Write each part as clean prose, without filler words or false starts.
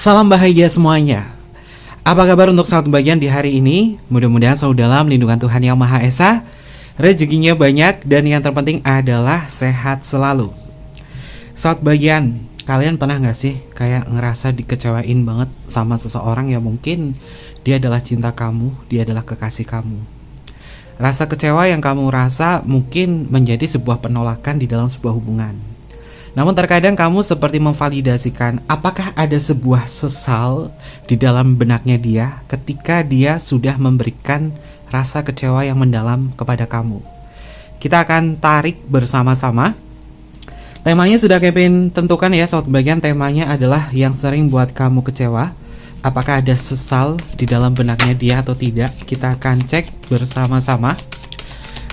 Salam bahagia semuanya. Apa kabar untuk sahabat bagian di hari ini? Mudah-mudahan selalu dalam lindungan Tuhan Yang Maha Esa, rezekinya banyak, dan yang terpenting adalah sehat selalu. Sahabat bagian, kalian pernah gak sih kayak ngerasa dikecewain banget sama seseorang yang mungkin dia adalah cinta kamu, dia adalah kekasih kamu. Rasa kecewa yang kamu rasa mungkin menjadi sebuah penolakan di dalam sebuah hubungan. Namun terkadang kamu seperti memvalidasikan apakah ada sebuah sesal di dalam benaknya dia ketika dia sudah memberikan rasa kecewa yang mendalam kepada kamu. Kita akan tarik bersama-sama. Temanya sudah Kevin tentukan ya sobat bagian, temanya adalah yang sering buat kamu kecewa. Apakah ada sesal di dalam benaknya dia atau tidak? Kita akan cek bersama-sama.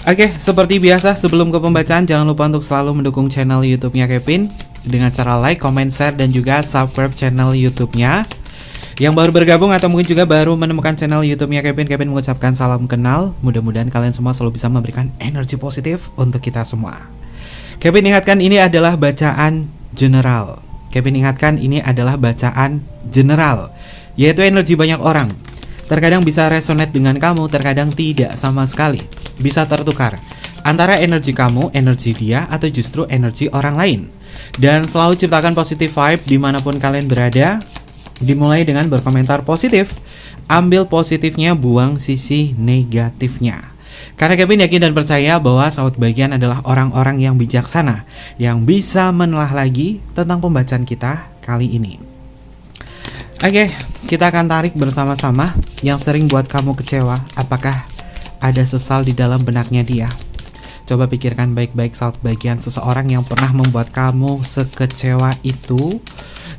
Oke, seperti biasa sebelum ke pembacaan jangan lupa untuk selalu mendukung channel YouTube-nya Kevin dengan cara like, comment, share, dan juga subscribe channel YouTube-nya. Yang baru bergabung atau mungkin juga baru menemukan channel YouTube-nya Kevin mengucapkan salam kenal. Mudah-mudahan kalian semua selalu bisa memberikan energi positif untuk kita semua. Kevin ingatkan ini adalah bacaan general. Kevin ingatkan ini adalah bacaan general, yaitu energi banyak orang. Terkadang bisa resonate dengan kamu, terkadang tidak sama sekali. Bisa tertukar antara energi kamu, energi dia, atau justru energi orang lain. Dan selalu ciptakan positive vibe dimanapun kalian berada. Dimulai dengan berkomentar positif. Ambil positifnya, buang sisi negatifnya. Karena Kevin yakin dan percaya bahwa sahabat bagian adalah orang-orang yang bijaksana, yang bisa menelaah lagi tentang pembacaan kita kali ini. Oke, kita akan tarik bersama-sama yang sering buat kamu kecewa. Apakah ada sesal di dalam benaknya dia? Coba pikirkan baik-baik sahabat bagian, seseorang yang pernah membuat kamu sekecewa itu,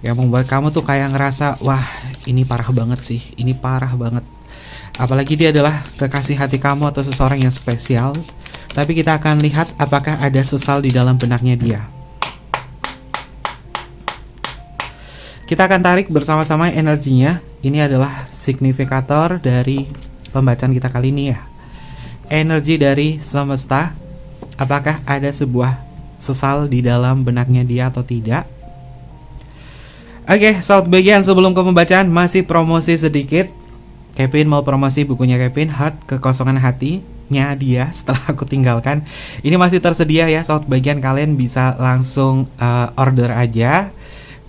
yang membuat kamu tuh kayak ngerasa, wah ini parah banget sih, ini parah banget. Apalagi dia adalah kekasih hati kamu atau seseorang yang spesial. Tapi kita akan lihat apakah ada sesal di dalam benaknya dia. Kita akan tarik bersama-sama energinya. Ini adalah signifikator dari pembacaan kita kali ini ya. Energi dari semesta. Apakah ada sebuah sesal di dalam benaknya dia atau tidak? Oke, sahabat bagian, sebelum ke pembacaan masih promosi sedikit. Kevin mau promosi bukunya Kevin, Heart, Kekosongan Hatinya Dia Setelah Aku Tinggalkan. Ini masih tersedia ya sahabat bagian, kalian bisa langsung order aja.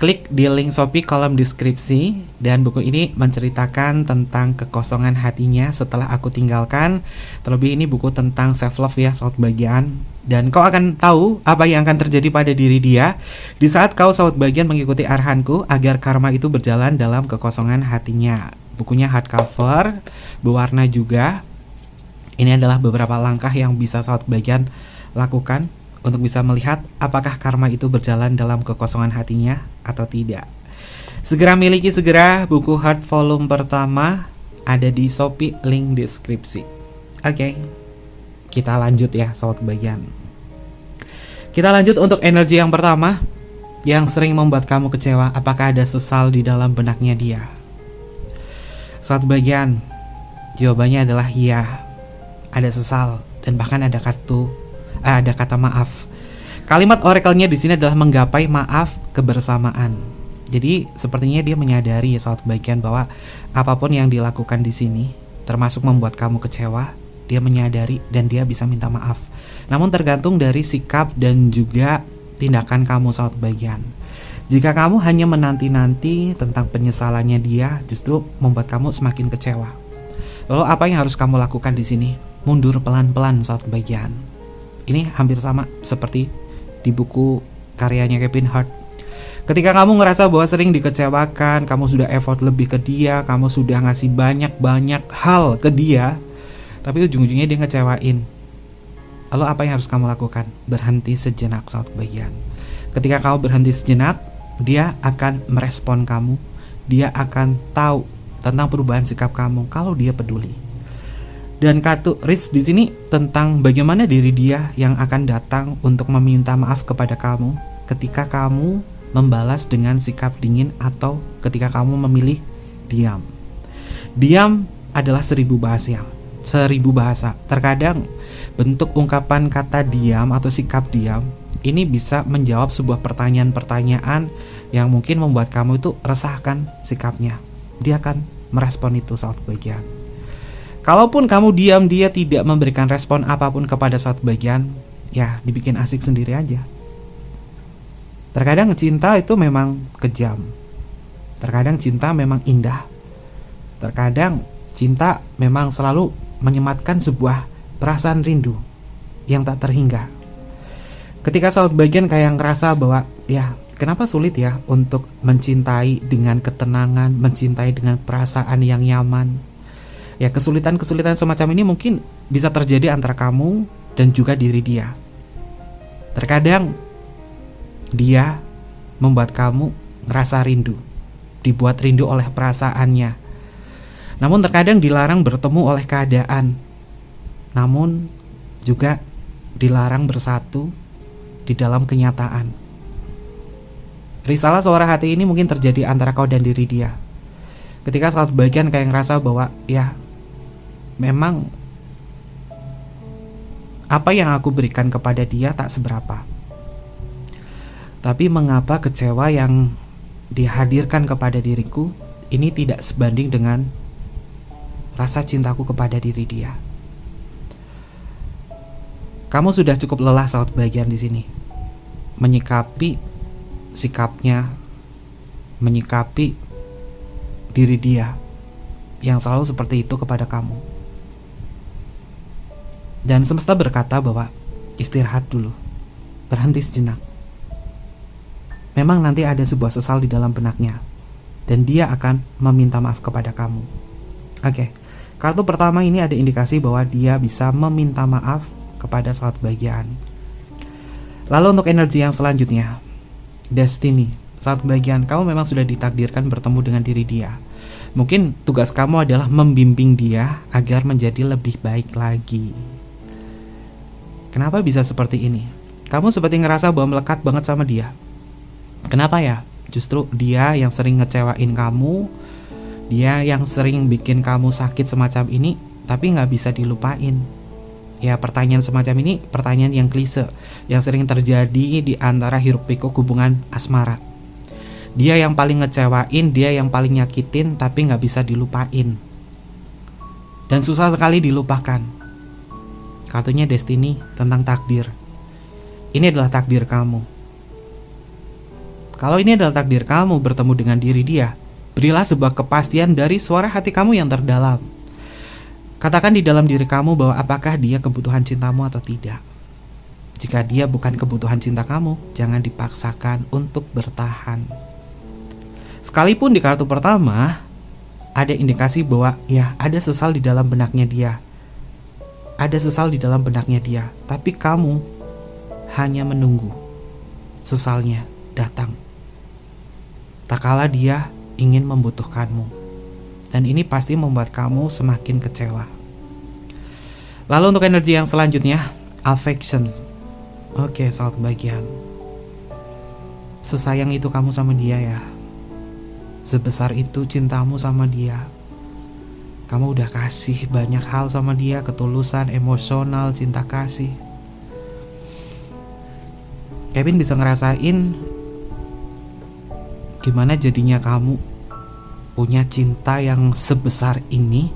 Klik di link Shopee kolom deskripsi. Dan buku ini menceritakan tentang kekosongan hatinya setelah aku tinggalkan. Terlebih ini buku tentang self love ya sahabat bagian. Dan kau akan tahu apa yang akan terjadi pada diri dia di saat kau sahabat bagian mengikuti arahanku agar karma itu berjalan dalam kekosongan hatinya. Bukunya hardcover, berwarna juga. Ini adalah beberapa langkah yang bisa sahabat bagian lakukan untuk bisa melihat apakah karma itu berjalan dalam kekosongan hatinya atau tidak. Segera miliki segera buku Heart volume pertama, ada di Shopee, link deskripsi. Oke, kita lanjut ya sahabat bagian. Kita lanjut untuk energi yang pertama, yang sering membuat kamu kecewa. Apakah ada sesal di dalam benaknya dia? Sahabat bagian, jawabannya adalah iya. Ada sesal dan bahkan ada kata maaf. Kalimat oracle-nya di sini adalah menggapai maaf kebersamaan. Jadi sepertinya dia menyadari ya sahabat bagian bahwa apapun yang dilakukan di sini, termasuk membuat kamu kecewa, dia menyadari dan dia bisa minta maaf. Namun tergantung dari sikap dan juga tindakan kamu sahabat bagian. Jika kamu hanya menanti-nanti tentang penyesalannya dia, justru membuat kamu semakin kecewa. Lalu apa yang harus kamu lakukan di sini? Mundur pelan-pelan sahabat bagian. Ini hampir sama seperti di buku karyanya Kevin Heart. Ketika kamu ngerasa bahwa sering dikecewakan, kamu sudah effort lebih ke dia, kamu sudah ngasih banyak hal ke dia, tapi ujung-ujungnya dia ngecewain. Lalu apa yang harus kamu lakukan? Berhenti sejenak sahabat bagian. Ketika kamu berhenti sejenak, dia akan merespon kamu. Dia akan tahu tentang perubahan sikap kamu kalau dia peduli. Dan kartu risk di sini tentang bagaimana diri dia yang akan datang untuk meminta maaf kepada kamu ketika kamu membalas dengan sikap dingin atau ketika kamu memilih diam. Diam adalah 1000 bahasa. Terkadang bentuk ungkapan kata diam atau sikap diam ini bisa menjawab sebuah pertanyaan-pertanyaan yang mungkin membuat kamu itu resahkan sikapnya. Dia akan merespon itu saat bagian. Kalaupun kamu diam, dia tidak memberikan respon apapun kepada saat bagian, ya dibikin asik sendiri aja. Terkadang cinta itu memang kejam. Terkadang cinta memang indah. Terkadang cinta memang selalu menyematkan sebuah perasaan rindu yang tak terhingga. Ketika saat bagian kayak ngerasa bahwa ya kenapa sulit ya untuk mencintai dengan ketenangan, mencintai dengan perasaan yang nyaman. Ya kesulitan-kesulitan semacam ini mungkin bisa terjadi antara kamu dan juga diri dia. Terkadang dia membuat kamu ngerasa rindu, dibuat rindu oleh perasaannya. Namun terkadang dilarang bertemu oleh keadaan. Namun juga dilarang bersatu di dalam kenyataan. Risalah suara hati ini mungkin terjadi antara kau dan diri dia. Ketika saat bagian kayak ngerasa bahwa ya memang apa yang aku berikan kepada dia tak seberapa. Tapi mengapa kecewa yang dihadirkan kepada diriku ini tidak sebanding dengan rasa cintaku kepada diri dia. Kamu sudah cukup lelah saat bagian di sini, menyikapi sikapnya, menyikapi diri dia yang selalu seperti itu kepada kamu. Dan semesta berkata bahwa istirahat dulu, berhenti sejenak. Memang nanti ada sebuah sesal di dalam benaknya, dan dia akan meminta maaf kepada kamu. Oke, kartu pertama ini ada indikasi bahwa dia bisa meminta maaf kepada saat bagian. Lalu untuk energi yang selanjutnya, destiny. Saat bagian, kamu memang sudah ditakdirkan bertemu dengan diri dia. Mungkin tugas kamu adalah membimbing dia agar menjadi lebih baik lagi. Kenapa bisa seperti ini? Kamu seperti ngerasa bahwa melekat banget sama dia. Kenapa ya? Justru dia yang sering ngecewain kamu, dia yang sering bikin kamu sakit semacam ini, tapi gak bisa dilupain. Ya pertanyaan semacam ini pertanyaan yang klise, yang sering terjadi di antara hiruk pikuk hubungan asmara. Dia yang paling ngecewain, dia yang paling nyakitin, tapi gak bisa dilupain. Dan susah sekali dilupakan. Kartunya destiny, tentang takdir. Ini adalah takdir kamu. Kalau ini adalah takdir kamu bertemu dengan diri dia, berilah sebuah kepastian dari suara hati kamu yang terdalam. Katakan di dalam diri kamu bahwa apakah dia kebutuhan cintamu atau tidak. Jika dia bukan kebutuhan cinta kamu, jangan dipaksakan untuk bertahan. Sekalipun di kartu pertama ada indikasi bahwa ya ada sesal di dalam benaknya dia. Ada sesal di dalam benaknya dia, tapi kamu hanya menunggu sesalnya datang. Tak kala dia ingin membutuhkanmu. Dan ini pasti membuat kamu semakin kecewa. Lalu untuk energi yang selanjutnya, affection. Oke, saat bagian. Sesayang itu kamu sama dia ya. Sebesar itu cintamu sama dia. Kamu udah kasih banyak hal sama dia, ketulusan, emosional, cinta kasih. Kevin bisa ngerasain gimana jadinya kamu punya cinta yang sebesar ini,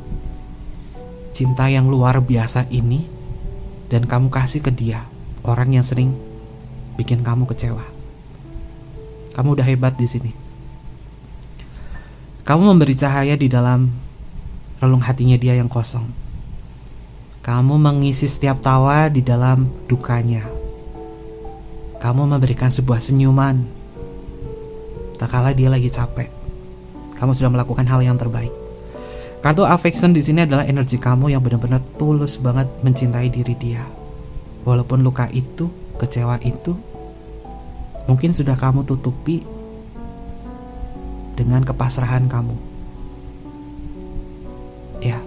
cinta yang luar biasa ini, dan kamu kasih ke dia, orang yang sering bikin kamu kecewa. Kamu udah hebat di sini. Kamu memberi cahaya di dalam relung hatinya dia yang kosong. Kamu mengisi setiap tawa di dalam dukanya. Kamu memberikan sebuah senyuman tak kala dia lagi capek. Kamu sudah melakukan hal yang terbaik. Kartu affection di sini adalah energi kamu yang benar-benar tulus banget mencintai diri dia. Walaupun luka itu, kecewa itu, mungkin sudah kamu tutupi dengan kepasrahan kamu. Ya,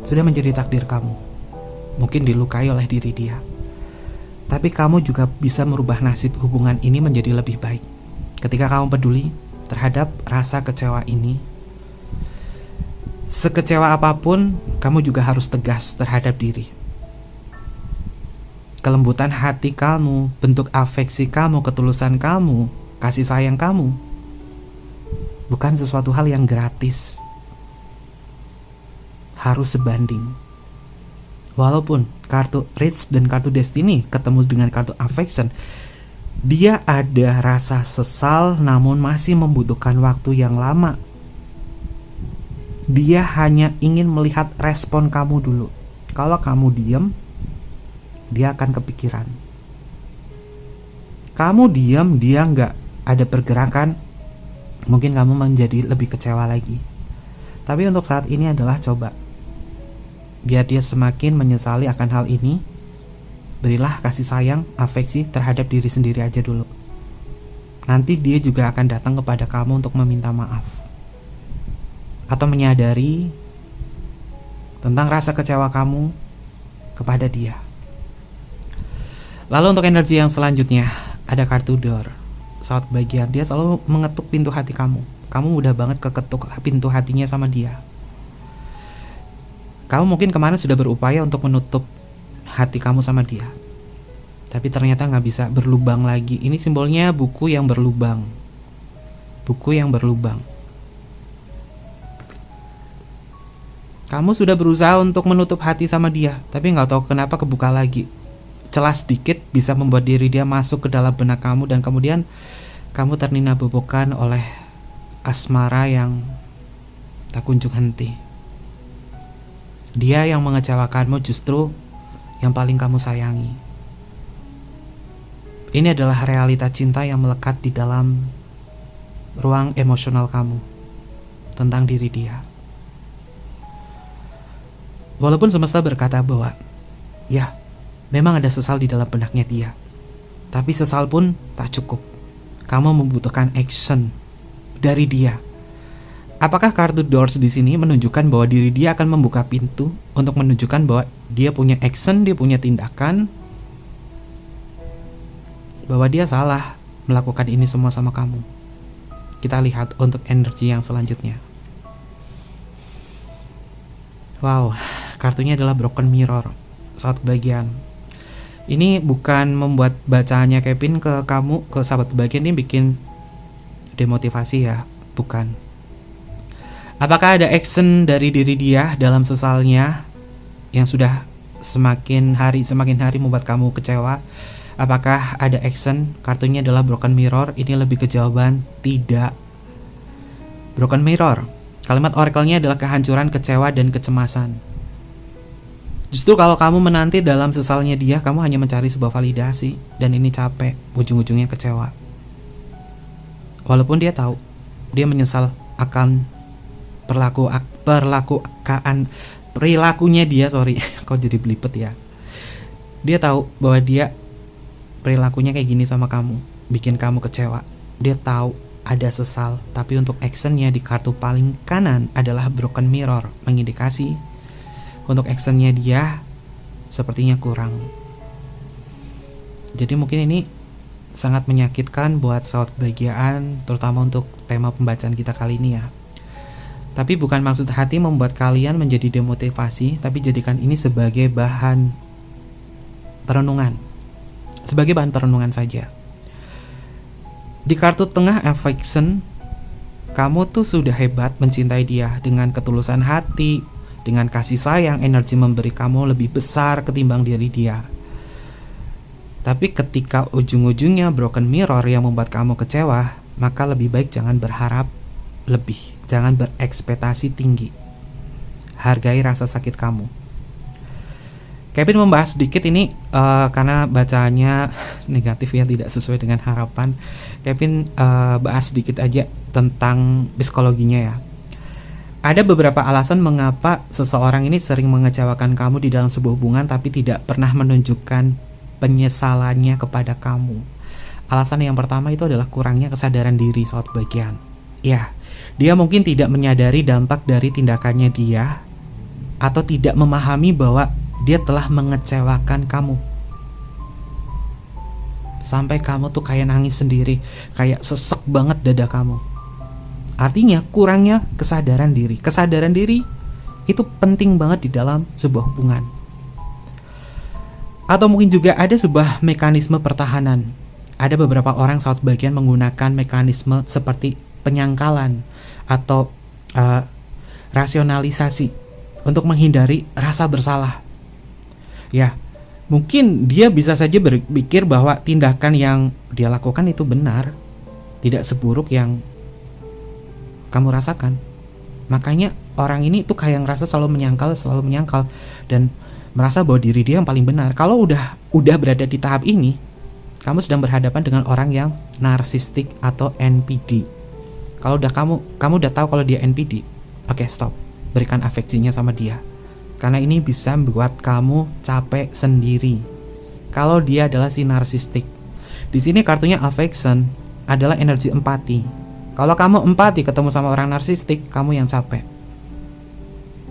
sudah menjadi takdir kamu. Mungkin dilukai oleh diri dia, tapi kamu juga bisa merubah nasib hubungan ini menjadi lebih baik. Ketika kamu peduli terhadap rasa kecewa ini, sekecewa apapun, kamu juga harus tegas terhadap diri. kelembutan hati kamu, bentuk afeksi kamu, ketulusan kamu, kasih sayang kamu bukan sesuatu hal yang gratis. Harus sebanding. Walaupun kartu Rich dan kartu Destiny ketemu dengan kartu Affection, dia ada rasa sesal namun masih membutuhkan waktu yang lama. Dia hanya ingin melihat respon kamu dulu. Kalau kamu diam, dia akan kepikiran. Kamu diam, dia nggak ada pergerakan, mungkin kamu menjadi lebih kecewa lagi. Tapi untuk saat ini adalah coba, biar dia semakin menyesali akan hal ini, berilah kasih sayang, afeksi terhadap diri sendiri aja dulu. Nanti dia juga akan datang kepada kamu untuk meminta maaf atau menyadari tentang rasa kecewa kamu kepada dia. Lalu untuk energi yang selanjutnya ada kartu Door. Saat bagian, dia selalu mengetuk pintu hati kamu. Kamu mudah banget keketuk pintu hatinya sama dia. Kamu mungkin kemarin sudah berupaya untuk menutup hati kamu sama dia, tapi ternyata nggak bisa, berlubang lagi. Ini simbolnya buku yang berlubang. Buku yang berlubang. Kamu sudah berusaha untuk menutup hati sama dia, tapi nggak tahu kenapa kebuka lagi. Celah sedikit bisa membuat diri dia masuk ke dalam benak kamu, dan kemudian kamu ternina-bobokan oleh asmara yang tak kunjung henti. Dia yang mengecewakanmu justru yang paling kamu sayangi. Ini adalah realita cinta yang melekat di dalam ruang emosional kamu tentang diri dia. Walaupun semesta berkata bahwa ya, memang ada sesal di dalam benaknya dia, tapi sesal pun tak cukup. Kamu membutuhkan action dari dia. Apakah kartu Doors di sini menunjukkan bahwa diri dia akan membuka pintu untuk menunjukkan bahwa dia punya action, dia punya tindakan, bahwa dia salah melakukan ini semua sama kamu? Kita lihat untuk energi yang selanjutnya. Wow, kartunya adalah Broken Mirror. Saat kebagian, ini bukan membuat bacaannya Kevin ke kamu, ke sahabat kebagian, ini bikin demotivasi ya, bukan. Apakah ada action dari diri dia dalam sesalnya yang sudah semakin hari membuat kamu kecewa? Apakah ada action? Kartunya adalah Broken Mirror. Ini lebih ke jawaban tidak. Broken Mirror, kalimat oracle-nya adalah kehancuran, kecewa, dan kecemasan. Justru kalau kamu menanti dalam sesalnya dia, kamu hanya mencari sebuah validasi, dan ini capek, ujung-ujungnya kecewa. Walaupun dia tahu, dia menyesal akan perilakunya dia, kok jadi belibet ya. Dia tahu bahwa dia perilakunya kayak gini sama kamu, bikin kamu kecewa. Dia tahu ada sesal, tapi untuk actionnya di kartu paling kanan adalah Broken Mirror, mengindikasi untuk actionnya dia sepertinya kurang. Jadi mungkin ini sangat menyakitkan buat sahabat kebahagiaan, terutama untuk tema pembacaan kita kali ini ya. Tapi bukan maksud hati membuat kalian menjadi demotivasi, tapi jadikan ini sebagai bahan perenungan. Sebagai bahan perenungan saja. Di kartu tengah Affection, kamu tuh sudah hebat mencintai dia dengan ketulusan hati, dengan kasih sayang, energi memberi kamu lebih besar ketimbang diri dia. Tapi ketika ujung-ujungnya Broken Mirror yang membuat kamu kecewa, maka lebih baik jangan berharap lebih, jangan berekspektasi tinggi. Hargai rasa sakit kamu. Kevin membahas sedikit ini karena bacaannya negatif ya, tidak sesuai dengan harapan. Kevin bahas sedikit aja tentang psikologinya ya. Ada beberapa alasan mengapa seseorang ini sering mengecewakan kamu di dalam sebuah hubungan tapi tidak pernah menunjukkan penyesalannya kepada kamu. Alasan yang pertama itu adalah kurangnya kesadaran diri saat bagian. Ya, dia mungkin tidak menyadari dampak dari tindakannya dia, atau tidak memahami bahwa dia telah mengecewakan kamu. Sampai kamu tuh kayak nangis sendiri, kayak sesek banget dada kamu. Artinya kurangnya kesadaran diri. Kesadaran diri itu penting banget di dalam sebuah hubungan. Atau mungkin juga ada sebuah mekanisme pertahanan. Ada beberapa orang saat bagian menggunakan mekanisme seperti penyangkalan atau rasionalisasi untuk menghindari rasa bersalah. Ya, mungkin dia bisa saja berpikir bahwa tindakan yang dia lakukan itu benar, tidak seburuk yang kamu rasakan. Makanya orang ini tuh kayak ngerasa selalu menyangkal dan merasa bahwa diri dia yang paling benar. Kalau udah berada di tahap ini, kamu sedang berhadapan dengan orang yang narsistik atau NPD. Kalau udah kamu udah tahu kalau dia NPD, oke, stop. Berikan afeksinya sama dia. Karena ini bisa membuat kamu capek sendiri. Kalau dia adalah si narsistik. Di sini kartunya affection adalah energi empati. Kalau kamu empati ketemu sama orang narsistik, kamu yang capek.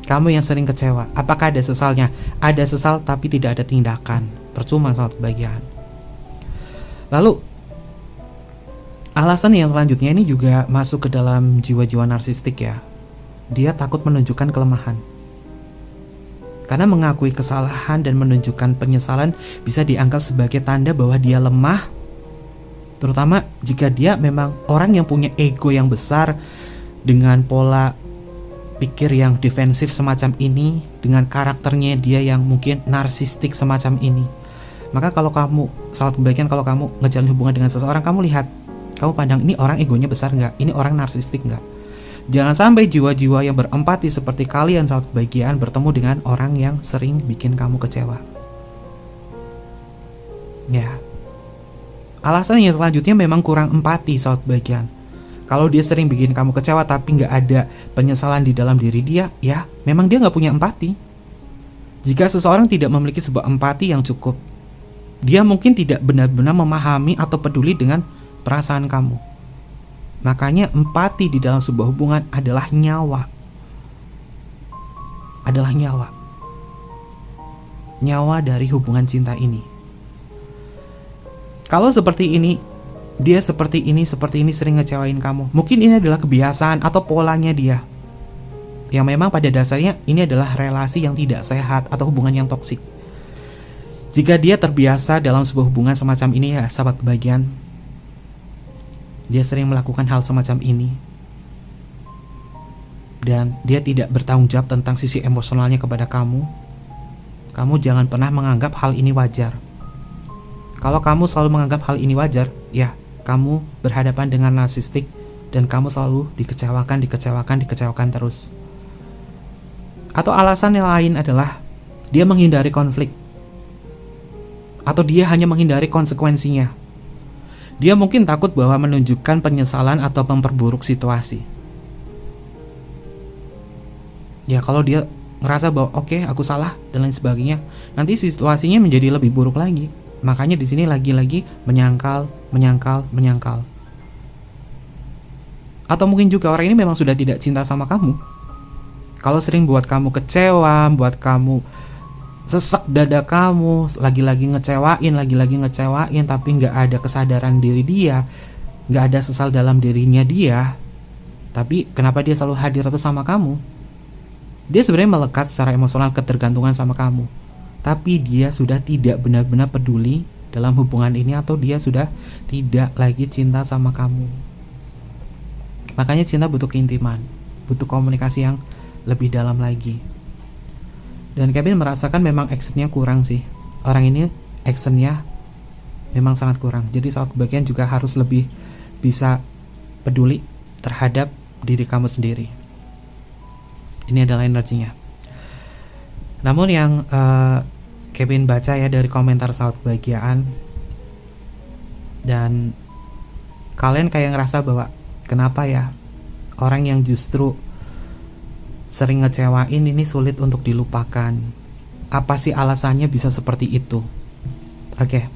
Kamu yang sering kecewa. Apakah ada sesalnya? Ada sesal tapi tidak ada tindakan. Percuma saat kebahagiaan. Lalu alasan yang selanjutnya ini juga masuk ke dalam jiwa-jiwa narsistik ya. Dia takut menunjukkan kelemahan. Karena mengakui kesalahan dan menunjukkan penyesalan bisa dianggap sebagai tanda bahwa dia lemah. Terutama jika dia memang orang yang punya ego yang besar dengan pola pikir yang defensif semacam ini, dengan karakternya dia yang mungkin narsistik semacam ini. Maka kalau kamu, sahabat kebaikan, kalau kamu ngejalin hubungan dengan seseorang, kamu lihat, kamu pandang ini orang egonya besar nggak? Ini orang narsistik nggak? Jangan sampai jiwa-jiwa yang berempati seperti kalian sahabat kebahagiaan bertemu dengan orang yang sering bikin kamu kecewa. Ya. Alasan yang selanjutnya memang kurang empati sahabat kebahagiaan. Kalau dia sering bikin kamu kecewa tapi nggak ada penyesalan di dalam diri dia, ya memang dia nggak punya empati. Jika seseorang tidak memiliki sebuah empati yang cukup, dia mungkin tidak benar-benar memahami atau peduli dengan perasaan kamu. Makanya empati di dalam sebuah hubungan adalah nyawa. Adalah nyawa. Nyawa dari hubungan cinta ini. Kalau seperti ini, dia seperti ini sering ngecewain kamu. Mungkin ini adalah kebiasaan atau polanya dia. Yang memang pada dasarnya ini adalah relasi yang tidak sehat atau hubungan yang toksik. Jika dia terbiasa dalam sebuah hubungan semacam ini ya sahabat kebahagiaan, dia sering melakukan hal semacam ini dan dia tidak bertanggung jawab tentang sisi emosionalnya kepada kamu, kamu jangan pernah menganggap hal ini wajar. Kalau kamu selalu menganggap hal ini wajar, ya kamu berhadapan dengan narsistik dan kamu selalu dikecewakan terus. Atau alasan yang lain adalah dia menghindari konflik, atau dia hanya menghindari konsekuensinya. Dia mungkin takut bahwa menunjukkan penyesalan atau memperburuk situasi. Ya kalau dia ngerasa bahwa oke, aku salah dan lain sebagainya, nanti situasinya menjadi lebih buruk lagi. Makanya di sini lagi-lagi menyangkal. Atau mungkin juga orang ini memang sudah tidak cinta sama kamu. Kalau sering buat kamu kecewa, buat kamu sesek dada kamu, lagi-lagi ngecewain, tapi nggak ada kesadaran diri dia, nggak ada sesal dalam dirinya dia. Tapi kenapa dia selalu hadir itu sama kamu? Dia sebenarnya melekat secara emosional, ketergantungan sama kamu. Tapi dia sudah tidak benar-benar peduli dalam hubungan ini, atau dia sudah tidak lagi cinta sama kamu. Makanya cinta butuh keintiman, butuh komunikasi yang lebih dalam lagi. Dan Kevin merasakan memang actionnya kurang sih. Orang ini actionnya memang sangat kurang. Jadi saat kebahagiaan juga harus lebih bisa peduli terhadap diri kamu sendiri. Ini adalah energinya. Namun yang Kevin baca ya dari komentar sahabat kebahagiaan, dan kalian kayak ngerasa bahwa kenapa ya orang yang justru sering ngecewain ini sulit untuk dilupakan. Apa sih alasannya bisa seperti itu? Oke.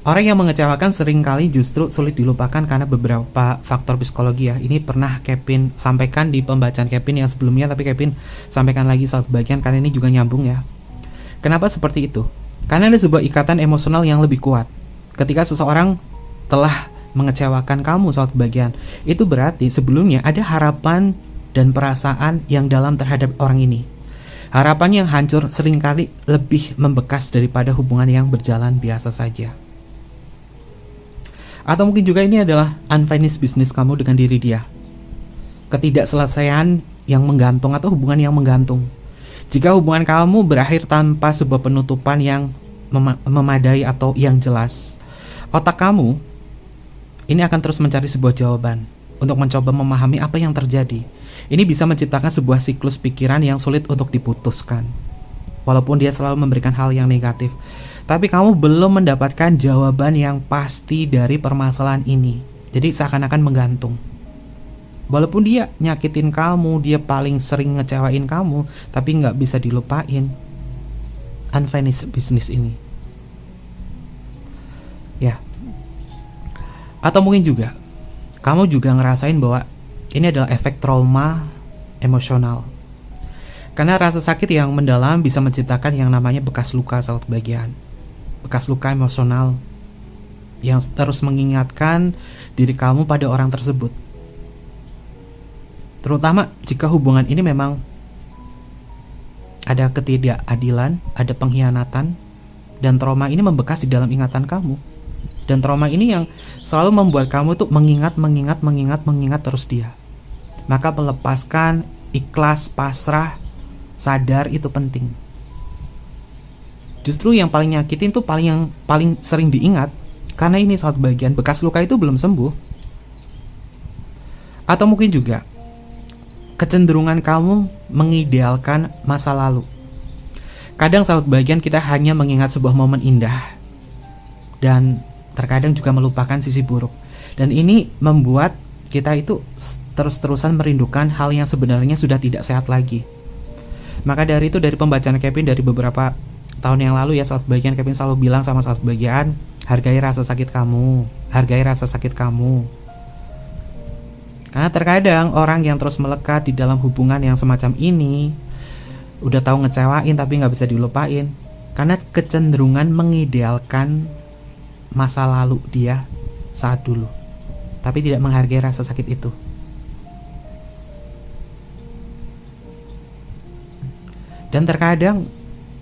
Orang yang mengecewakan seringkali justru sulit dilupakan karena beberapa faktor psikologi ya. Ini pernah Kevin sampaikan di pembacaan Kevin yang sebelumnya, tapi Kevin sampaikan lagi saat bagian karena ini juga nyambung ya. Kenapa seperti itu? Karena ada sebuah ikatan emosional yang lebih kuat. Ketika seseorang telah mengecewakan kamu saat bagian, itu berarti sebelumnya ada harapan dan perasaan yang dalam terhadap orang ini. Harapan yang hancur seringkali lebih membekas daripada hubungan yang berjalan biasa saja. Atau mungkin juga ini adalah unfinished business kamu dengan diri dia. Ketidakselesaian yang menggantung atau hubungan yang menggantung. Jika hubungan kamu berakhir tanpa sebuah penutupan yang memadai atau yang jelas, otak kamu ini akan terus mencari sebuah jawaban untuk mencoba memahami apa yang terjadi. Ini bisa menciptakan sebuah siklus pikiran yang sulit untuk diputuskan. Walaupun dia selalu memberikan hal yang negatif, tapi kamu belum mendapatkan jawaban yang pasti dari permasalahan ini. Jadi seakan-akan menggantung. Walaupun dia nyakitin kamu, dia paling sering ngecewain kamu, tapi nggak bisa dilupain. Unfinished business ini. Ya. Atau mungkin juga kamu juga ngerasain bahwa ini adalah efek trauma emosional. Karena rasa sakit yang mendalam bisa menciptakan yang namanya bekas luka saat bagian. Bekas luka emosional yang terus mengingatkan diri kamu pada orang tersebut. Terutama jika hubungan ini memang ada ketidakadilan, ada pengkhianatan, dan trauma ini membekas di dalam ingatan kamu. Dan trauma ini yang selalu membuat kamu tuh mengingat terus dia. Maka melepaskan, ikhlas, pasrah, sadar itu penting. Justru yang paling nyakitin tuh yang paling sering diingat. Karena ini saat bagian bekas luka itu belum sembuh. Atau mungkin juga kecenderungan kamu mengidealkan masa lalu. Kadang saat bagian kita hanya mengingat sebuah momen indah. Dan terkadang juga melupakan sisi buruk. Dan ini membuat kita itu terus-terusan merindukan hal yang sebenarnya sudah tidak sehat lagi. Maka dari itu, dari pembacaan Kevin dari beberapa tahun yang lalu ya, saat bagian Kevin selalu bilang sama saat bagian, hargai rasa sakit kamu, hargai rasa sakit kamu. Karena terkadang orang yang terus melekat di dalam hubungan yang semacam ini udah tahu ngecewain tapi nggak bisa dilupain, karena kecenderungan mengidealkan masa lalu dia saat dulu, tapi tidak menghargai rasa sakit itu. Dan terkadang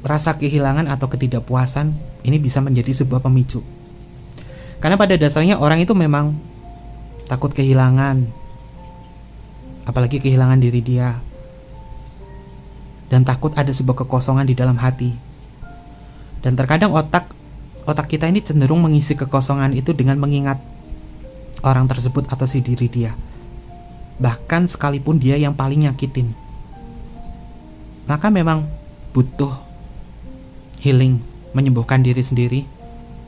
rasa kehilangan atau ketidakpuasan ini bisa menjadi sebuah pemicu. Karena pada dasarnya orang itu memang takut kehilangan, apalagi kehilangan diri dia. Dan takut ada sebuah kekosongan di dalam hati. Dan terkadang otak kita ini cenderung mengisi kekosongan itu dengan mengingat orang tersebut atau si diri dia. Bahkan sekalipun dia yang paling nyakitin. Maka memang butuh healing, menyembuhkan diri sendiri,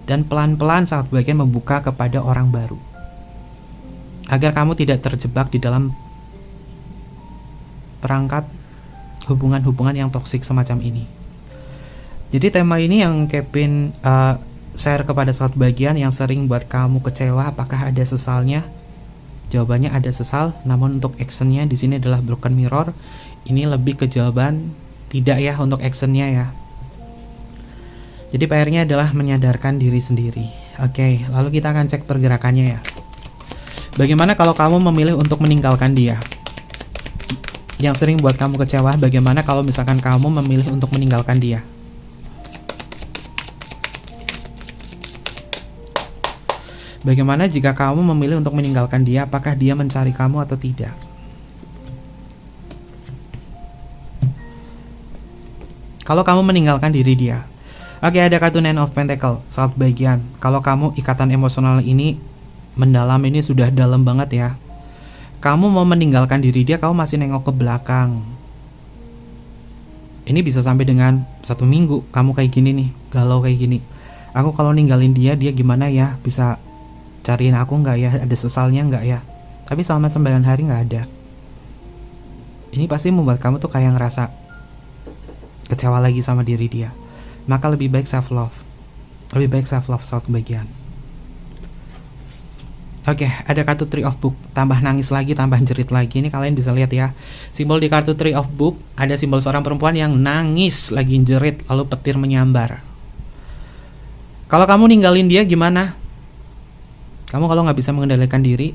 dan pelan-pelan saat bagian membuka kepada orang baru, agar kamu tidak terjebak di dalam perangkap hubungan-hubungan yang toksik semacam ini. Jadi tema ini yang Kevin share kepada saat bagian yang sering buat kamu kecewa, apakah ada sesalnya? Jawabannya ada sesal, namun untuk actionnya di sini adalah broken mirror. Ini lebih ke jawaban tidak ya untuk actionnya ya. Jadi PR-nya adalah menyadarkan diri sendiri. Oke, lalu kita akan cek pergerakannya ya. Bagaimana kalau kamu memilih untuk meninggalkan dia? Yang sering buat kamu kecewa, bagaimana kalau misalkan kamu memilih untuk meninggalkan dia? Bagaimana jika kamu memilih untuk meninggalkan dia? Apakah dia mencari kamu atau tidak? Kalau kamu meninggalkan diri dia. Oke, ada kartu Nine of Pentacle saat bagian. Kalau kamu ikatan emosional ini mendalam, ini sudah dalam banget ya. Kamu mau meninggalkan diri dia, kamu masih nengok ke belakang. Ini bisa sampai dengan 1 minggu kamu kayak gini nih, galau kayak gini. Aku kalau ninggalin dia gimana ya? Bisa cariin aku nggak ya? Ada sesalnya nggak ya? Tapi selama 9 hari nggak ada. Ini pasti membuat kamu tuh kayak ngerasa kecewa lagi sama diri dia. Maka lebih baik self love. Lebih baik self love satu bagian. Oke, ada kartu Three of Book. Tambah nangis lagi, tambah jerit lagi. Ini kalian bisa lihat ya. Simbol di kartu Three of Book ada simbol seorang perempuan yang nangis lagi jerit, lalu petir menyambar. Kalau kamu ninggalin dia gimana? Kamu kalau nggak bisa mengendalikan diri,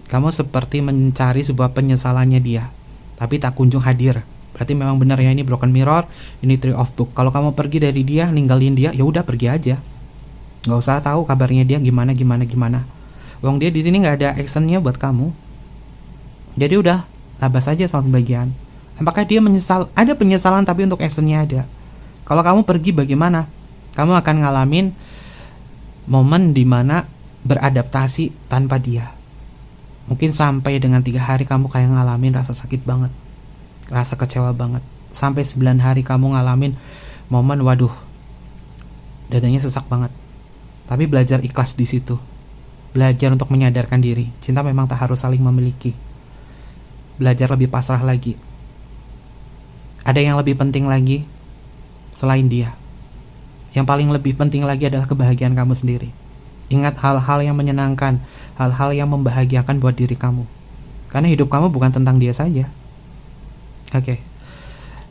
kamu seperti mencari sebuah penyesalannya dia, tapi tak kunjung hadir. Berarti memang benar ya, ini broken mirror, ini Three of Book. Kalau kamu pergi dari dia, ninggalin dia, ya udah pergi aja. Nggak usah tahu kabarnya dia gimana. Wong dia di sini nggak ada actionnya buat kamu. Jadi udah, labas aja sama bagian. Apakah dia menyesal? Ada penyesalan tapi untuk actionnya ada. Kalau kamu pergi bagaimana? Kamu akan ngalamin momen dimana beradaptasi tanpa dia. Mungkin sampai dengan 3 hari kamu kayak ngalamin rasa sakit banget, rasa kecewa banget. Sampai 9 hari kamu ngalamin momen waduh, dadanya sesak banget. Tapi belajar ikhlas di situ. Belajar untuk menyadarkan diri. Cinta memang tak harus saling memiliki. Belajar lebih pasrah lagi. Ada yang lebih penting lagi selain dia. Yang paling lebih penting lagi adalah kebahagiaan kamu sendiri. Ingat hal-hal yang menyenangkan, hal-hal yang membahagiakan buat diri kamu. Karena hidup kamu bukan tentang dia saja. Oke.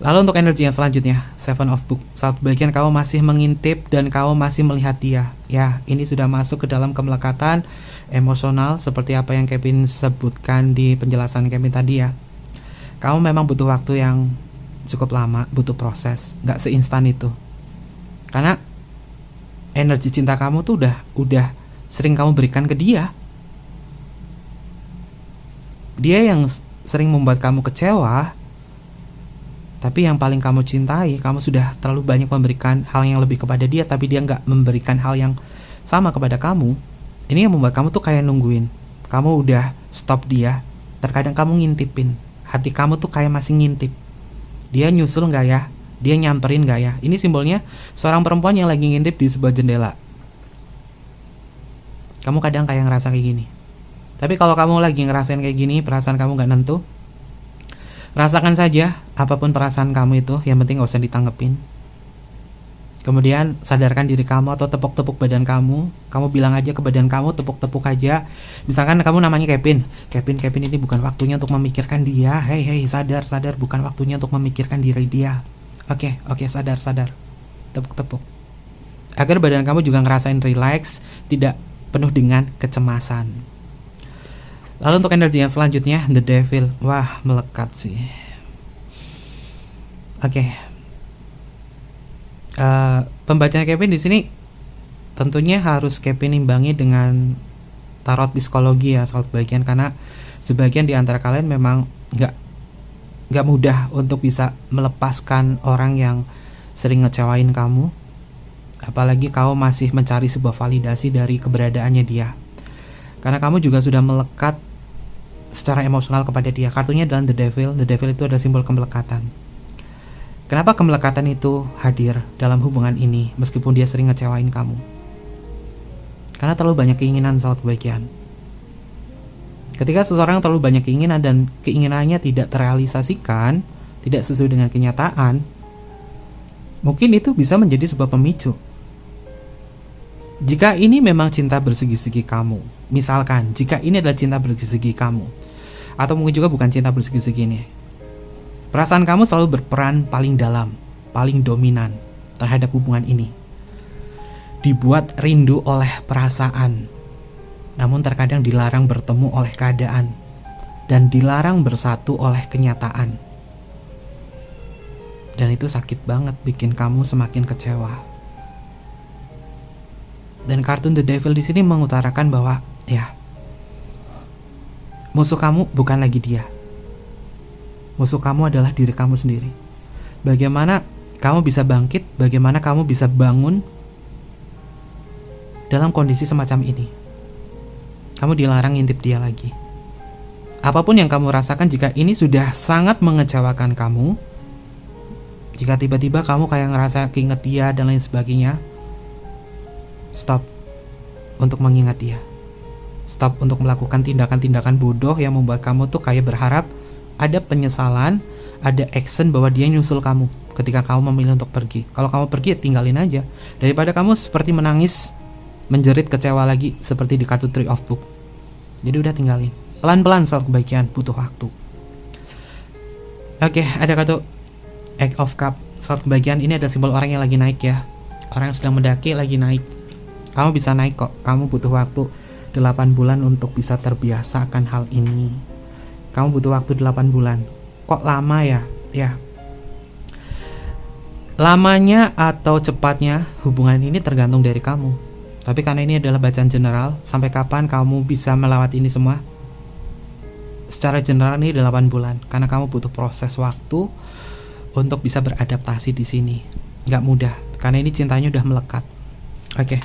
Lalu untuk energi yang selanjutnya, Seven of Book. Saat bagian kamu masih mengintip dan kamu masih melihat dia. Ya, ini sudah masuk ke dalam kemelekatan emosional seperti apa yang Kevin sebutkan di penjelasan Kevin tadi ya. Kamu memang butuh waktu yang cukup lama, butuh proses, gak seinstan itu. Karena energi cinta kamu tuh udah sering kamu berikan ke dia. Dia yang sering membuat kamu kecewa. Tapi yang paling kamu cintai, kamu sudah terlalu banyak memberikan hal yang lebih kepada dia, tapi dia nggak memberikan hal yang sama kepada kamu. Ini yang membuat kamu tuh kayak nungguin. Kamu udah stop dia, terkadang kamu ngintipin. Hati kamu tuh kayak masih ngintip. Dia nyusul nggak ya? Dia nyamperin nggak ya? Ini simbolnya seorang perempuan yang lagi ngintip di sebuah jendela. Kamu kadang kayak ngerasa kayak gini. Tapi kalau kamu lagi ngerasain kayak gini, perasaan kamu nggak nentu, rasakan saja apapun perasaan kamu itu, yang penting gak usah ditanggepin. Kemudian sadarkan diri kamu atau tepuk-tepuk badan kamu. Kamu bilang aja ke badan kamu, tepuk-tepuk aja. Misalkan kamu namanya Kevin, ini bukan waktunya untuk memikirkan dia. Hey, sadar, bukan waktunya untuk memikirkan diri dia. Oke, sadar. Tepuk-tepuk. Agar badan kamu juga ngerasain relax, tidak penuh dengan kecemasan. Lalu untuk energi yang selanjutnya, The Devil. Wah, melekat sih. Oke. Pembacaan Kevin di sini tentunya harus Kevin imbangi dengan tarot psikologi ya, soal bagian, karena sebagian di antara kalian memang nggak mudah untuk bisa melepaskan orang yang sering ngecewain kamu. Apalagi kamu masih mencari sebuah validasi dari keberadaannya dia. Karena kamu juga sudah melekat secara emosional kepada dia. Kartunya adalah The Devil. The Devil itu adalah simbol kemelekatan. Kenapa kemelekatan itu hadir dalam hubungan ini meskipun dia sering ngecewain kamu? Karena terlalu banyak keinginan saat bagian. Ketika seseorang terlalu banyak keinginan dan keinginannya tidak terrealisasikan, tidak sesuai dengan kenyataan, mungkin itu bisa menjadi sebuah pemicu. Jika ini memang cinta bersegi-segi kamu, misalkan jika ini adalah cinta bersegi-segi kamu, atau mungkin juga bukan cinta bersegi-segi ini, perasaan kamu selalu berperan paling dalam, paling dominan terhadap hubungan ini. Dibuat rindu oleh perasaan, namun terkadang dilarang bertemu oleh keadaan, dan dilarang bersatu oleh kenyataan. Dan itu sakit banget, bikin kamu semakin kecewa. Dan kartun The Devil di sini mengutarakan bahwa ya, musuh kamu bukan lagi dia. Musuh kamu adalah diri kamu sendiri. Bagaimana kamu bisa bangkit, bagaimana kamu bisa bangun dalam kondisi semacam ini. Kamu dilarang ngintip dia lagi. Apapun yang kamu rasakan, jika ini sudah sangat mengecewakan kamu, jika tiba-tiba kamu kayak ngerasa keinget dia dan lain sebagainya, stop untuk mengingat dia. Stop untuk melakukan tindakan-tindakan bodoh yang membuat kamu tuh kayak berharap ada penyesalan, ada action bahwa dia nyusul kamu ketika kamu memilih untuk pergi. Kalau kamu pergi, tinggalin aja. Daripada kamu seperti menangis, menjerit kecewa lagi seperti di kartu Three of Book. Jadi udah tinggalin. Pelan-pelan soal kebaikan, butuh waktu. Oke, ada kartu Eight of Cup. Soal kebahagiaan ini ada simbol orang yang lagi naik ya. Orang yang sedang mendaki lagi naik. Kamu bisa naik kok. Kamu butuh waktu 8 bulan untuk bisa terbiasa akan hal ini. Kamu butuh waktu 8 bulan. Kok lama ya? Ya, Lamanya atau cepatnya hubungan ini tergantung dari kamu. Tapi karena ini adalah bacaan general, sampai kapan kamu bisa melewati ini semua? Secara general ini 8 bulan, karena kamu butuh proses waktu untuk bisa beradaptasi di sini. Gak mudah, karena ini cintanya udah melekat. Oke,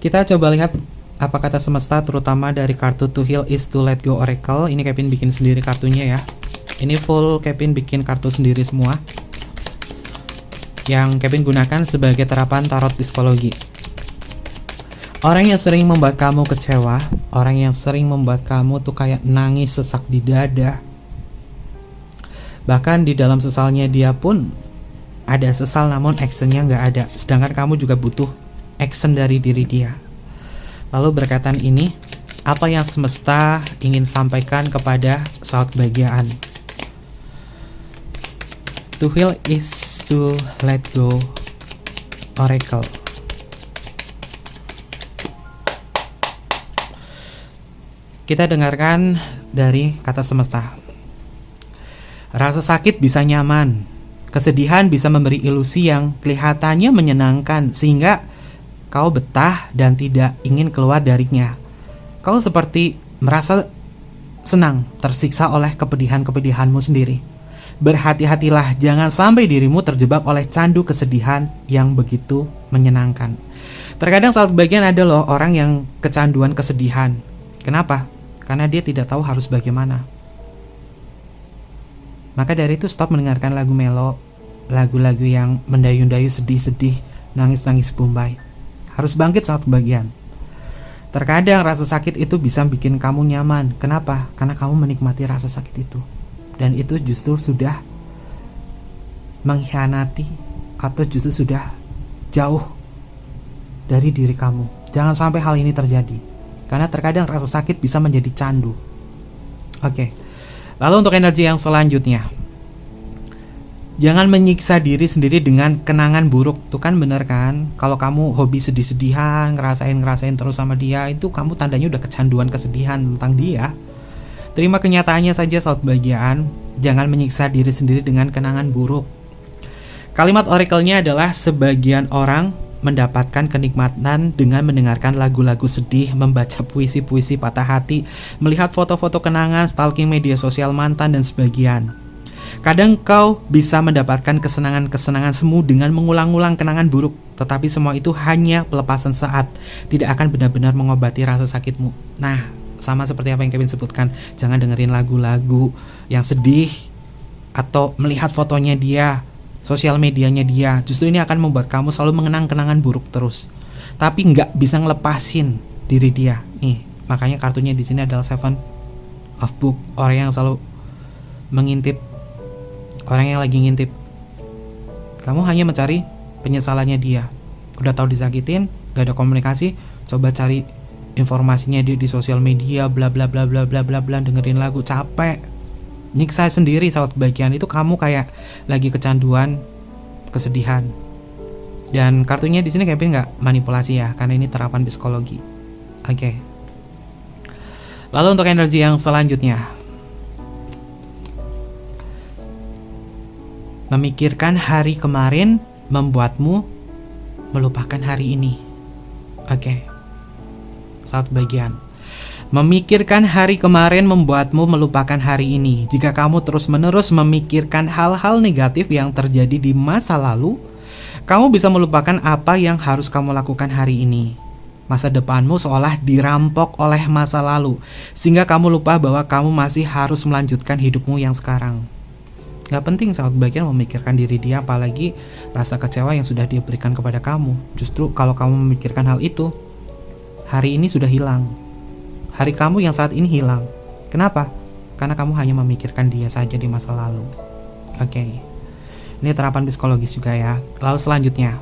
kita coba lihat apa kata semesta, terutama dari kartu To Heal is to Let Go Oracle. Ini Kevin bikin sendiri kartunya ya. Ini full Kevin bikin kartu sendiri semua, yang Kevin gunakan sebagai terapan tarot psikologi. Orang yang sering membuat kamu kecewa, orang yang sering membuat kamu tuh kayak nangis sesak di dada. Bahkan di dalam sesalnya dia pun ada sesal namun actionnya nggak ada. Sedangkan kamu juga butuh action dari diri dia. Lalu berkaitan ini, apa yang semesta ingin sampaikan kepada saat bagian? To heal is to let go Oracle. Kita dengarkan dari kata semesta. Rasa sakit bisa nyaman, kesedihan bisa memberi ilusi yang kelihatannya menyenangkan sehingga kau betah dan tidak ingin keluar darinya. Kau seperti merasa senang tersiksa oleh kepedihan-kepedihanmu sendiri. Berhati-hatilah, jangan sampai dirimu terjebak oleh candu kesedihan yang begitu menyenangkan. Terkadang saat bagian ada loh orang yang kecanduan kesedihan. Kenapa? Karena dia tidak tahu harus bagaimana. Maka dari itu stop mendengarkan lagu melo, lagu-lagu yang mendayu-dayu sedih-sedih, nangis-nangis bombay. Harus bangkit saat bagian. Terkadang rasa sakit itu bisa bikin kamu nyaman. Kenapa? Karena kamu menikmati rasa sakit itu. Dan itu justru sudah mengkhianati atau justru sudah jauh dari diri kamu. Jangan sampai hal ini terjadi, karena terkadang rasa sakit bisa menjadi candu. Oke. Lalu untuk energi yang selanjutnya, jangan menyiksa diri sendiri dengan kenangan buruk. Tuh kan bener kan? Kalau kamu hobi sedih-sedihan, ngerasain terus sama dia, itu kamu tandanya udah kecanduan kesedihan tentang dia. Terima kenyataannya saja saat bagian. Jangan menyiksa diri sendiri dengan kenangan buruk. Kalimat oracle-nya adalah sebagian orang mendapatkan kenikmatan dengan mendengarkan lagu-lagu sedih, membaca puisi-puisi patah hati, melihat foto-foto kenangan, stalking media sosial mantan, dan sebagian. Kadang kau bisa mendapatkan kesenangan-kesenangan semu dengan mengulang-ulang kenangan buruk, tetapi semua itu hanya pelepasan saat, tidak akan benar-benar mengobati rasa sakitmu. Nah, sama seperti apa yang Kevin sebutkan, jangan dengerin lagu-lagu yang sedih atau melihat fotonya dia, sosial medianya dia. Justru ini akan membuat kamu selalu mengenang kenangan buruk terus, tapi nggak bisa ngelepasin diri dia. Nih, makanya kartunya di sini adalah Seven of Book, orang yang selalu mengintip, orang yang lagi ngintip. Kamu hanya mencari penyesalannya dia. Udah tahu disakitin, gak ada komunikasi, coba cari informasinya di sosial media, bla bla bla bla bla bla bla, dengerin lagu, capek, nyiksa sendiri saat bagian. Itu kamu kayak lagi kecanduan kesedihan. Dan kartunya di sini Kevin nggak manipulasi ya, karena ini terapan psikologi. Oke. Lalu untuk energi yang selanjutnya, memikirkan hari kemarin membuatmu melupakan hari ini. Oke. Saat bagian, memikirkan hari kemarin membuatmu melupakan hari ini. Jika kamu terus-menerus memikirkan hal-hal negatif yang terjadi di masa lalu, kamu bisa melupakan apa yang harus kamu lakukan hari ini. Masa depanmu seolah dirampok oleh masa lalu, sehingga kamu lupa bahwa kamu masih harus melanjutkan hidupmu yang sekarang. Gak penting saat bagian memikirkan diri dia, apalagi rasa kecewa yang sudah dia berikan kepada kamu. Justru kalau kamu memikirkan hal itu, hari ini sudah hilang. Hari kamu yang saat ini hilang. Kenapa? Karena kamu hanya memikirkan dia saja di masa lalu. Oke. Ini terapan psikologis juga ya. Lalu selanjutnya,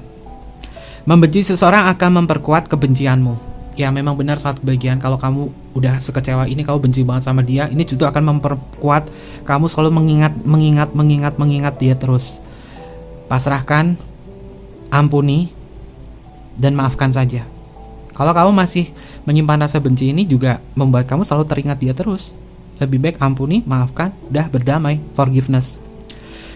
membenci seseorang akan memperkuat kebencianmu. Ya memang benar saat bagian, kalau kamu udah sekecewa ini, kamu benci banget sama dia, ini justru akan memperkuat kamu selalu mengingat dia terus. Pasrahkan, ampuni, dan maafkan saja. Kalau kamu masih menyimpan rasa benci ini juga membuat kamu selalu teringat dia terus. Lebih baik ampuni, maafkan, udah berdamai, forgiveness.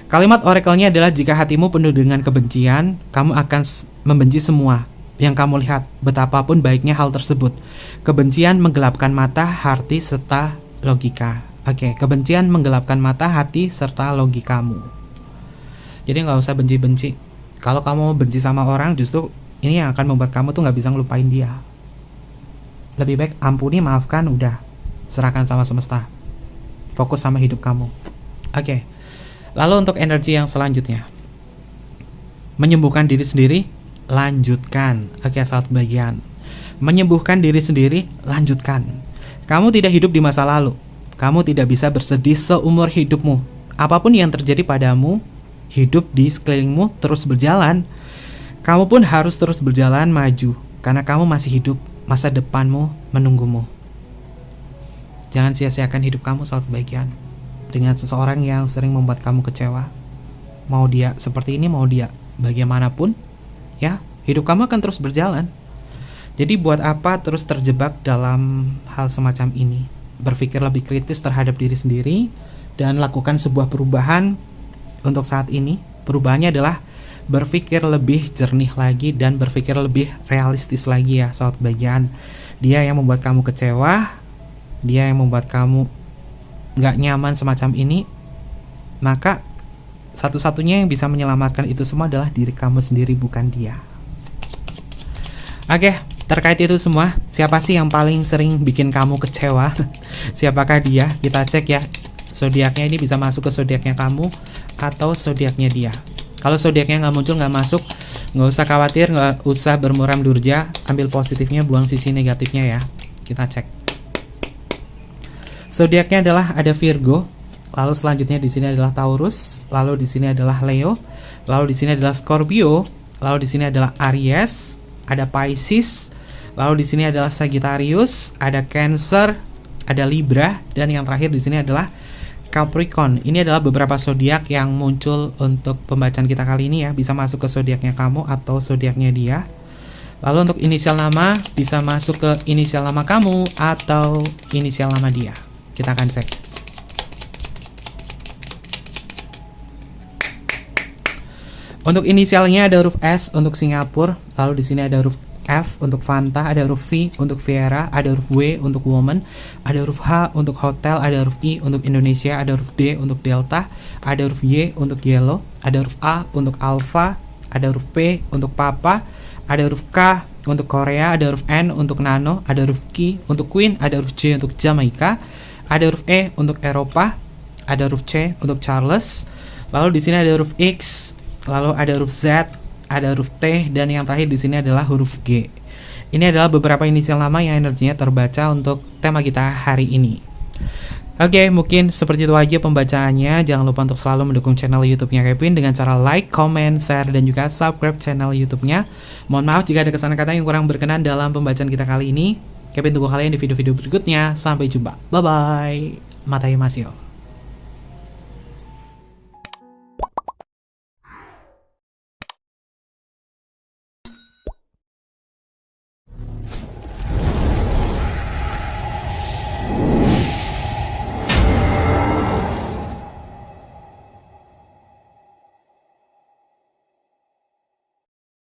Kalimat oracle-nya adalah jika hatimu penuh dengan kebencian, kamu akan membenci semua yang kamu lihat, betapapun baiknya hal tersebut. Kebencian menggelapkan mata, hati, serta logika. Oke, kebencian menggelapkan mata, hati, serta logikamu. Jadi nggak usah benci-benci. Kalau kamu benci sama orang, justru ini yang akan membuat kamu tuh nggak bisa ngelupain dia. Lebih baik ampuni, maafkan, udah. Serahkan sama semesta. Fokus sama hidup kamu. Oke. Lalu untuk energi yang selanjutnya. Menyembuhkan diri sendiri, lanjutkan. Oke, saat bagian. Menyembuhkan diri sendiri, lanjutkan. Kamu tidak hidup di masa lalu. Kamu tidak bisa bersedih seumur hidupmu. Apapun yang terjadi padamu, hidup di sekelilingmu terus berjalan. Kamu pun harus terus berjalan maju, karena kamu masih hidup. Masa depanmu menunggumu. Jangan sia-siakan hidup kamu saat bagian dengan seseorang yang sering membuat kamu kecewa. Mau dia seperti ini, mau dia bagaimanapun, ya, hidup kamu akan terus berjalan. Jadi buat apa terus terjebak dalam hal semacam ini? Berpikir lebih kritis terhadap diri sendiri dan lakukan sebuah perubahan untuk saat ini. Perubahannya adalah berpikir lebih jernih lagi dan berpikir lebih realistis lagi ya, saat bagian. Dia yang membuat kamu kecewa, dia yang membuat kamu gak nyaman semacam ini, maka satu-satunya yang bisa menyelamatkan itu semua adalah diri kamu sendiri, bukan dia. Oke, terkait itu semua, siapa sih yang paling sering bikin kamu kecewa? Siapakah dia? Kita cek ya. Zodiaknya ini bisa masuk ke zodiaknya kamu atau zodiaknya dia. Kalau zodiaknya nggak muncul, nggak masuk, nggak usah khawatir, nggak usah bermuram durja. Ambil positifnya, buang sisi negatifnya ya. Kita cek. Zodiaknya adalah ada Virgo, lalu selanjutnya di sini adalah Taurus, lalu di sini adalah Leo, lalu di sini adalah Scorpio, lalu di sini adalah Aries, ada Pisces, lalu di sini adalah Sagittarius, ada Cancer, ada Libra, dan yang terakhir di sini adalah Capricorn. Ini adalah beberapa zodiak yang muncul untuk pembacaan kita kali ini ya. Bisa masuk ke zodiaknya kamu atau zodiaknya dia. Lalu untuk inisial nama bisa masuk ke inisial nama kamu atau inisial nama dia. Kita akan cek. Untuk inisialnya ada huruf S untuk Singapura, lalu di sini ada huruf F untuk Fanta, ada huruf V untuk Viera, ada huruf W untuk Woman, ada huruf H untuk Hotel, ada huruf I untuk Indonesia, ada huruf D untuk Delta, ada huruf Y untuk Yellow, ada huruf A untuk Alpha, ada huruf P untuk Papa, ada huruf K untuk Korea, ada huruf N untuk Nano, ada huruf Q untuk Queen, ada huruf J untuk Jamaica, ada huruf E untuk Eropa, ada huruf C untuk Charles, lalu di sini ada huruf X, lalu ada huruf Z, ada huruf T, dan yang terakhir di sini adalah huruf G. Ini adalah beberapa inisial nama yang energinya terbaca untuk tema kita hari ini. Oke, mungkin seperti itu aja pembacaannya. Jangan lupa untuk selalu mendukung channel YouTube-nya Kevin dengan cara like, comment, share, dan juga subscribe channel YouTube-nya. Mohon maaf jika ada kesalahan kata yang kurang berkenan dalam pembacaan kita kali ini. Kevin tunggu kalian di video-video berikutnya. Sampai jumpa. Bye-bye. Matai Masio.